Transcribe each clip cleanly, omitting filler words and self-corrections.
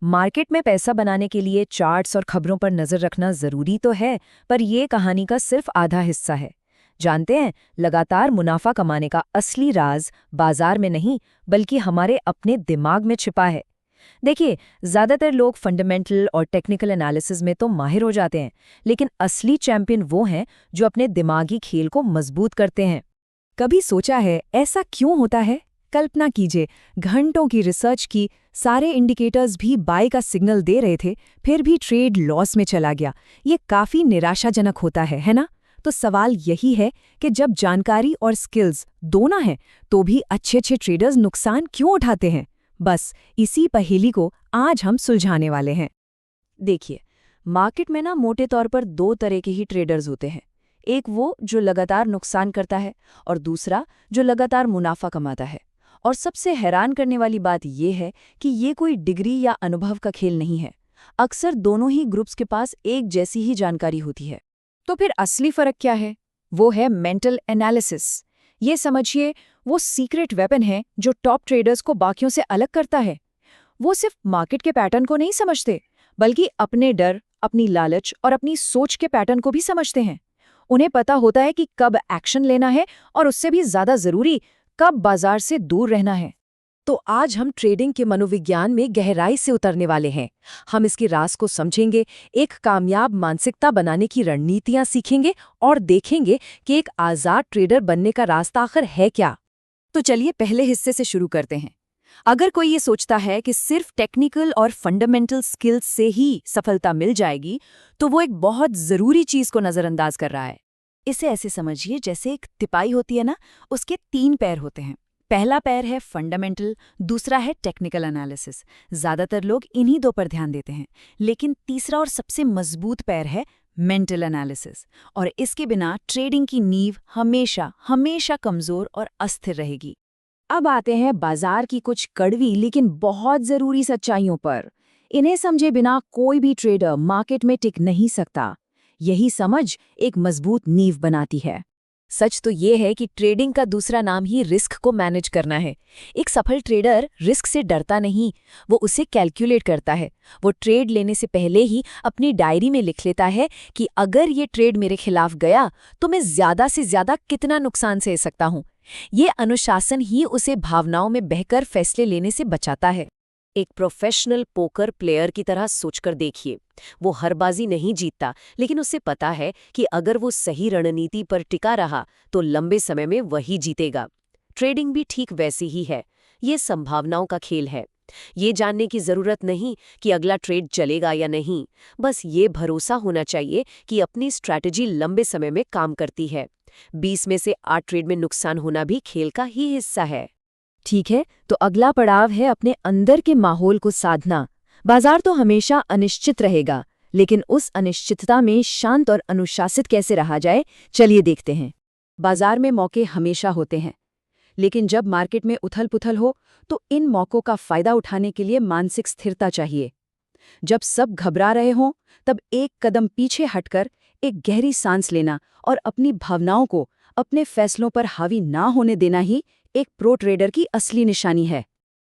Market में पैसा बनाने के लिए चार्ट्स और खबरों पर नजर रखना जरूरी तो है, पर ये कहानी का सिर्फ आधा हिस्सा है। जानते हैं, लगातार मुनाफा कमाने का असली राज बाजार में नहीं, बल्कि हमारे अपने दिमाग में छिपा है। देखिए, ज्यादातर लोग फंडामेंटल और टेक्निकल एनालिसिस में तो माहिर हो जाते हैं, लेकिन असली चैंपियन वो हैं जो अपने दिमागी खेल को मजबूत करते हैं। कभी सोचा है ऐसा क्यों होता है? कल्पना कीजिए, घंटों की रिसर्च की, सारे इंडिकेटर्स भी बाय का सिग्नल दे रहे थे, फिर भी ट्रेड लॉस में चला गया। ये काफी निराशाजनक होता है ना? तो सवाल यही है कि जब जानकारी और स्किल्स दोनों हैं, तो भी अच्छे ट्रेडर्स नुकसान क्यों उठाते हैं? बस इसी पहेली को आज हम सुलझाने वाले हैं। देखिए, मार्केट में मोटे तौर पर दो तरह के ही ट्रेडर्स होते हैं। एक वो जो लगातार नुकसान करता है, और दूसरा जो लगातार मुनाफा कमाता है। और सबसे हैरान करने वाली बात यह है कि ये कोई डिग्री या अनुभव का खेल नहीं है। अक्सर दोनों ही ग्रुप्स के पास एक जैसी ही जानकारी होती है। तो फिर असली फर्क क्या है? वो है मेंटल एनालिसिस। ये समझिए, वो सीक्रेट वेपन है जो टॉप ट्रेडर्स को बाकियों से अलग करता है। वो सिर्फ मार्केट के पैटर्न को नहीं समझते, बल्कि अपने डर, अपनी लालच और अपनी सोच के पैटर्न को भी समझते हैं। उन्हें पता होता है कि कब एक्शन लेना है, और उससे भी ज्यादा जरूरी, कब बाजार से दूर रहना है। तो आज हम ट्रेडिंग के मनोविज्ञान में गहराई से उतरने वाले हैं। हम इसकी राज को समझेंगे, एक कामयाब मानसिकता बनाने की रणनीतियां सीखेंगे और देखेंगे कि एक आजाद ट्रेडर बनने का रास्ता आखिर है क्या। तो चलिए पहले हिस्से से शुरू करते हैं। अगर कोई ये सोचता है कि सिर्फ टेक्निकल और फंडामेंटल स्किल्स से ही सफलता मिल जाएगी, तो वो एक बहुत जरूरी चीज को नजरअंदाज कर रहा है। इसे ऐसे समझिए जैसे एक तिपाई होती है ना, उसके 3 पैर होते हैं। पहला पैर है फंडामेंटल, दूसरा है टेक्निकल एनालिसिस। ज्यादातर लोग इन्हीं 2 पर ध्यान देते हैं, लेकिन तीसरा और सबसे मजबूत पैर है मेंटल एनालिसिस। और इसके बिना ट्रेडिंग की नींव हमेशा हमेशा कमजोर और अस्थिर रहेगी। अब आते हैं बाजार की कुछ कड़वी लेकिन बहुत जरूरी सच्चाइयों पर। इन्हें समझे बिना कोई भी ट्रेडर मार्केट में टिक नहीं सकता। यही समझ एक मजबूत नींव बनाती है। सच तो ये है कि ट्रेडिंग का दूसरा नाम ही रिस्क को मैनेज करना है। एक सफल ट्रेडर रिस्क से डरता नहीं, वो उसे कैलकुलेट करता है। वो ट्रेड लेने से पहले ही अपनी डायरी में लिख लेता है कि अगर ये ट्रेड मेरे खिलाफ गया तो मैं ज्यादा से ज्यादा कितना नुकसान सह सकता हूँ। ये अनुशासन ही उसे भावनाओं में बहकर फैसले लेने से बचाता है। एक प्रोफेशनल पोकर प्लेयर की तरह सोचकर देखिए। वो हर बाजी नहीं जीतता, लेकिन उसे पता है कि अगर वो सही रणनीति पर टिका रहा तो लंबे समय में वही जीतेगा। ट्रेडिंग भी ठीक वैसी ही है। ये संभावनाओं का खेल है। ये जानने की जरूरत नहीं कि अगला ट्रेड चलेगा या नहीं, बस ये भरोसा होना चाहिए कि अपनी स्ट्रैटेजी लंबे समय में काम करती है। 20 में से 8 ट्रेड में नुकसान होना भी खेल का ही हिस्सा है। ठीक है, तो अगला पड़ाव है अपने अंदर के माहौल को साधना। बाजार तो हमेशा अनिश्चित रहेगा, लेकिन उस अनिश्चितता में शांत और अनुशासित कैसे रहा जाए, चलिए देखते हैं। बाजार में मौके हमेशा होते हैं, लेकिन जब मार्केट में उथल-पुथल हो तो इन मौकों का फायदा उठाने के लिए मानसिक स्थिरता चाहिए। जब सब घबरा रहे हों, तब एक कदम पीछे हटकर एक गहरी सांस लेना और अपनी भावनाओं को अपने फैसलों पर हावी ना होने देना ही एक प्रो ट्रेडर की असली निशानी है।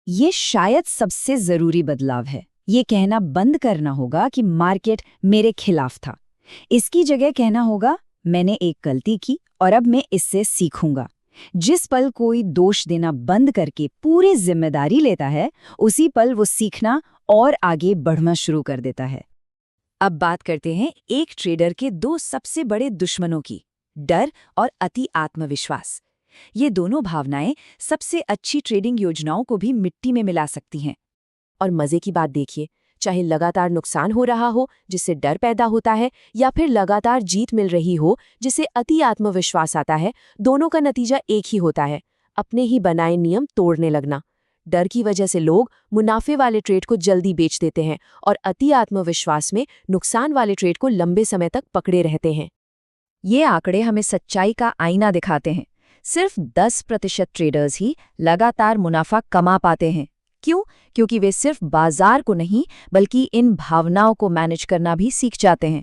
ये शायद सबसे जरूरी बदलाव है। ये कहना बंद करना होगा कि मार्केट मेरे खिलाफ था। इसकी जगह कहना होगा, मैंने एक गलती की और अब मैं इससे सीखूंगा। जिस पल कोई दोष देना बंद करके पूरी जिम्मेदारी लेता है, उसी पल वो सीखना और आगे बढ़ना शुरू कर देता है। अब बात करते हैं एक ट्रेडर के 2 सबसे बड़े दुश्मनों की, डर और अति आत्मविश्वास। ये दोनों भावनाएं सबसे अच्छी ट्रेडिंग योजनाओं को भी मिट्टी में मिला सकती हैं। और मजे की बात देखिए, चाहे लगातार नुकसान हो रहा हो जिससे डर पैदा होता है, या फिर लगातार जीत मिल रही हो जिससे अति आत्मविश्वास आता है, दोनों का नतीजा एक ही होता है, अपने ही बनाए नियम तोड़ने लगना। डर की वजह से लोग मुनाफे वाले ट्रेड को जल्दी बेच देते हैं और अति आत्मविश्वास में नुकसान वाले ट्रेड को लंबे समय तक पकड़े रहते हैं। ये आंकड़े हमें सच्चाई का आईना दिखाते हैं। सिर्फ 10% ट्रेडर्स ही लगातार मुनाफा कमा पाते हैं। क्यों? क्योंकि वे सिर्फ बाजार को नहीं, बल्कि इन भावनाओं को मैनेज करना भी सीख जाते हैं।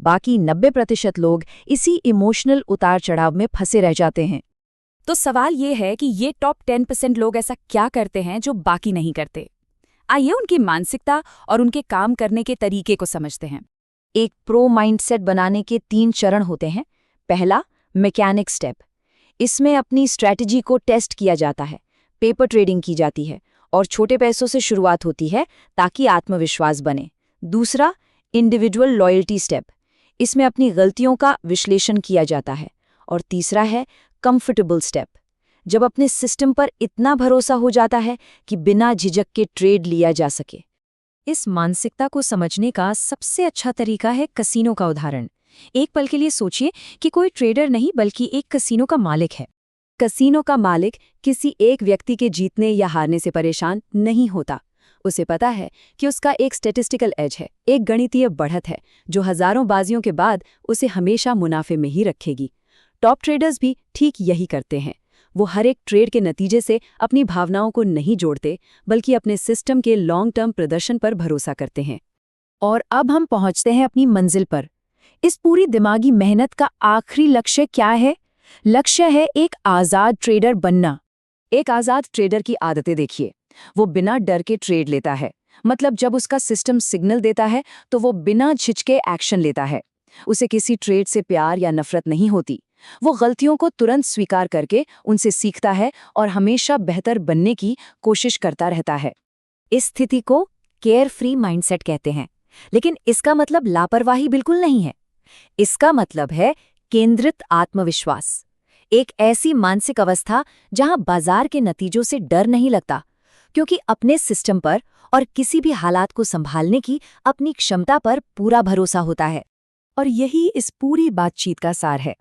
बाकी 90% लोग इसी इमोशनल उतार चढ़ाव में फंसे रह जाते हैं। तो सवाल ये है कि ये टॉप 10% लोग ऐसा क्या करते हैं जो बाकी नहीं करते? आइए उनकी मानसिकता और उनके काम करने के तरीके को समझते हैं। एक प्रो माइंडसेट बनाने के 3 चरण होते हैं। पहला, मैकेनिक स्टेप। इसमें अपनी स्ट्रैटेजी को टेस्ट किया जाता है, पेपर ट्रेडिंग की जाती है और छोटे पैसों से शुरुआत होती है ताकि आत्मविश्वास बने। दूसरा, इंडिविजुअल लॉयल्टी स्टेप। इसमें अपनी गलतियों का विश्लेषण किया जाता है। और तीसरा है कंफर्टेबल स्टेप, जब अपने सिस्टम पर इतना भरोसा हो जाता है कि बिना झिझक के ट्रेड लिया जा सके। इस मानसिकता को समझने का सबसे अच्छा तरीका है कसीनो का उदाहरण। एक पल के लिए सोचिए कि कोई ट्रेडर नहीं बल्कि एक कसीनो का मालिक है। कसीनो का मालिक किसी एक व्यक्ति के जीतने या हारने से परेशान नहीं होता। उसे पता है कि उसका एक स्टैटिस्टिकल एज है, एक गणितीय बढ़त है जो हजारों बाजियों के बाद उसे हमेशा मुनाफे में ही रखेगी। टॉप ट्रेडर्स भी ठीक यही करते हैं। वो हर एक ट्रेड के नतीजे से अपनी भावनाओं को नहीं जोड़ते, बल्कि अपने सिस्टम के लॉन्ग टर्म प्रदर्शन पर भरोसा करते हैं। और अब हम पहुंचते हैं अपनी मंजिल पर। इस पूरी दिमागी मेहनत का आखिरी लक्ष्य क्या है? लक्ष्य है एक आज़ाद ट्रेडर बनना। एक आज़ाद ट्रेडर की आदतें देखिए। वो बिना डर के ट्रेड लेता है, मतलब जब उसका सिस्टम सिग्नल देता है तो वो बिना झिझके एक्शन लेता है। उसे किसी ट्रेड से प्यार या नफरत नहीं होती। वो गलतियों को तुरंत स्वीकार करके उनसे सीखता है और हमेशा बेहतर बनने की कोशिश करता रहता है। इस स्थिति को केयर फ्री माइंडसेट कहते हैं, लेकिन इसका मतलब लापरवाही बिल्कुल नहीं है। इसका मतलब है केंद्रित आत्मविश्वास, एक ऐसी मानसिक अवस्था जहां बाजार के नतीजों से डर नहीं लगता, क्योंकि अपने सिस्टम पर और किसी भी हालात को संभालने की अपनी क्षमता पर पूरा भरोसा होता है। और यही इस पूरी बातचीत का सार है।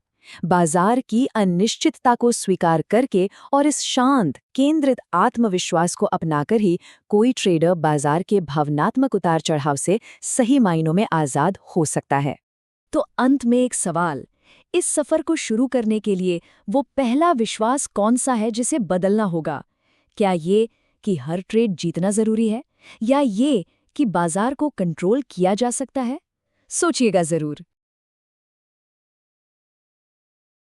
बाजार की अनिश्चितता को स्वीकार करके और इस शांत, केंद्रित आत्मविश्वास को अपनाकर ही कोई ट्रेडर बाजार के भावनात्मक उतार चढ़ाव से सही मायनों में आज़ाद हो सकता है। तो अंत में एक सवाल, इस सफ़र को शुरू करने के लिए वो पहला विश्वास कौन सा है जिसे बदलना होगा? क्या ये कि हर ट्रेड जीतना ज़रूरी है, या ये कि बाजार को कंट्रोल किया जा सकता है? सोचिएगा ज़रूर।